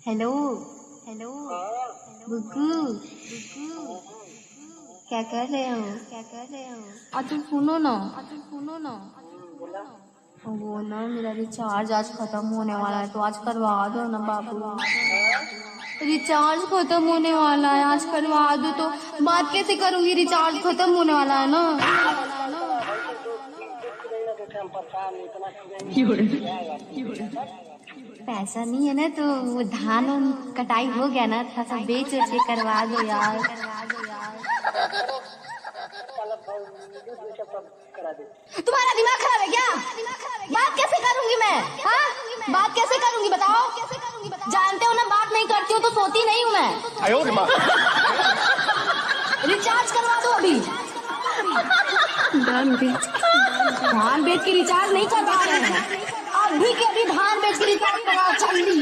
Hello hello गुग्गू गुग्गू, क्या कर रहे हो? क्या कर रहे हो? तुम सुनो ना, वो ना मेरा रिचार्ज आज खत्म होने वाला है, तो आज करवा दो ना बाबू। रिचार्ज खत्म होने वाला है, आज करवा दो। तो बात कैसे करूंगी, रिचार्ज खत्म होने वाला है ना। पैसा नहीं है ना, तो वो धान कटाई हो गया ना, थोड़ा सा बेच के करवा दो यार। तुम्हारा दिमाग खराब है क्या? बात कैसे करूंगी मैं? हाँ, बात कैसे करूंगी बताओ? जानते हो ना, बात नहीं करती हूँ तो सोती नहीं हूँ मैं। रिचार्ज करवा दो अभी। धान बेच के रिचार्ज नहीं करवा रहे हैं, अभी के अभी धान बेच के रिचार्ज करवा। चल्ली